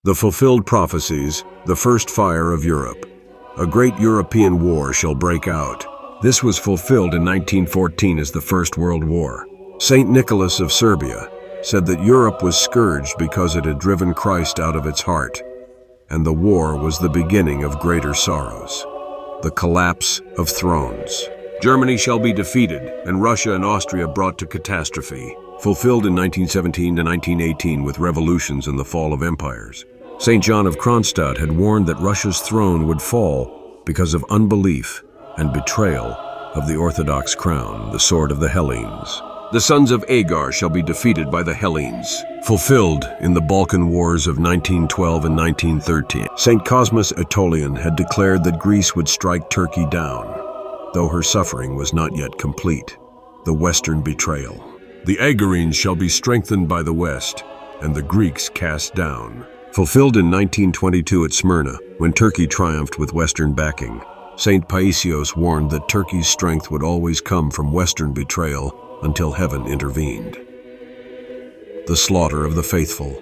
The fulfilled prophecies, the first fire of Europe. A great European war shall break out. This was fulfilled in 1914 as the First World War. Saint Nicholas of Serbia said that Europe was scourged because it had driven Christ out of its heart, and the war was the beginning of greater sorrows. The collapse of thrones. Germany shall be defeated, and Russia and Austria brought to catastrophe. Fulfilled in 1917 to 1918 with revolutions and the fall of empires. St. John of Kronstadt had warned that Russia's throne would fall because of unbelief and betrayal of the Orthodox crown, the sword of the Hellenes. The sons of Agar shall be defeated by the Hellenes. Fulfilled in the Balkan Wars of 1912 and 1913. St. Cosmas Aetolian had declared that Greece would strike Turkey down, though her suffering was not yet complete. The Western betrayal. The Agarenes shall be strengthened by the West, and the Greeks cast down. Fulfilled in 1922 at Smyrna, when Turkey triumphed with Western backing. St. Paisios warned that Turkey's strength would always come from Western betrayal until heaven intervened. The slaughter of the faithful.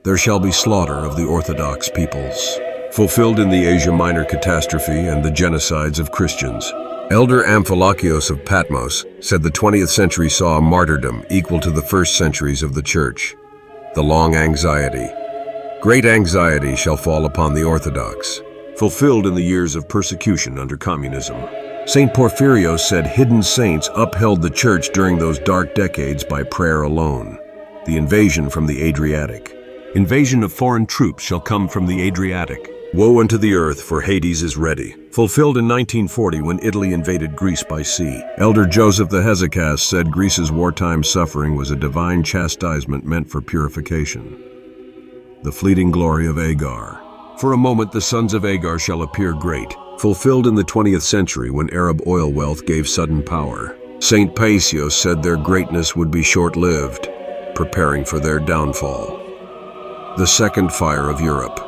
There shall be slaughter of the Orthodox peoples. Fulfilled in the Asia Minor catastrophe and the genocides of Christians. Elder Amphilochios of Patmos said the 20th century saw a martyrdom equal to the first centuries of the Church. The long anxiety. Great anxiety shall fall upon the Orthodox. Fulfilled in the years of persecution under communism. St. Porphyrios said hidden saints upheld the Church during those dark decades by prayer alone. The invasion from the Adriatic. Invasion of foreign troops shall come from the Adriatic. Woe unto the earth, for Hades is ready. Fulfilled in 1940 when Italy invaded Greece by sea. Elder Joseph the Hesychast said Greece's wartime suffering was a divine chastisement meant for purification. The fleeting glory of Agar. For a moment the sons of Agar shall appear great. Fulfilled in the 20th century when Arab oil wealth gave sudden power. St. Paisios said their greatness would be short-lived, preparing for their downfall. The second fire of Europe.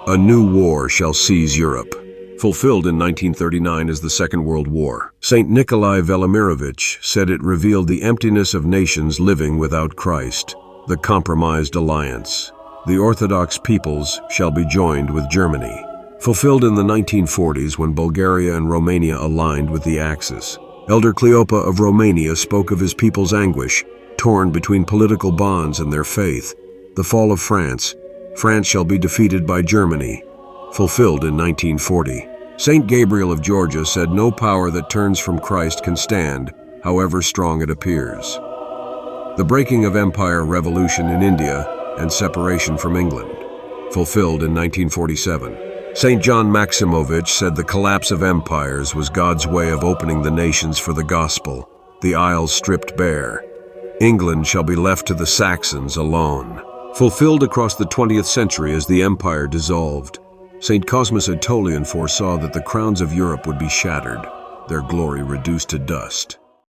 A new war shall seize Europe. Fulfilled in 1939 as the Second World War. St. Nikolai Velimirovich said it revealed the emptiness of nations living without Christ, the compromised alliance. The Orthodox peoples shall be joined with Germany. Fulfilled in the 1940s when Bulgaria and Romania aligned with the Axis. Elder Cleopa of Romania spoke of his people's anguish, torn between political bonds and their faith. The fall of France. France shall be defeated by Germany. Fulfilled in 1940. St. Gabriel of Georgia said no power that turns from Christ can stand, however strong it appears. The breaking of empire revolution in India and separation from England. Fulfilled in 1947. St. John Maximovich said the collapse of empires was God's way of opening the nations for the gospel, the isles stripped bare. England shall be left to the Saxons alone. Fulfilled across the 20th century as the empire dissolved. St. Cosmas Aetolian foresaw that the crowns of Europe would be shattered, their glory reduced to dust.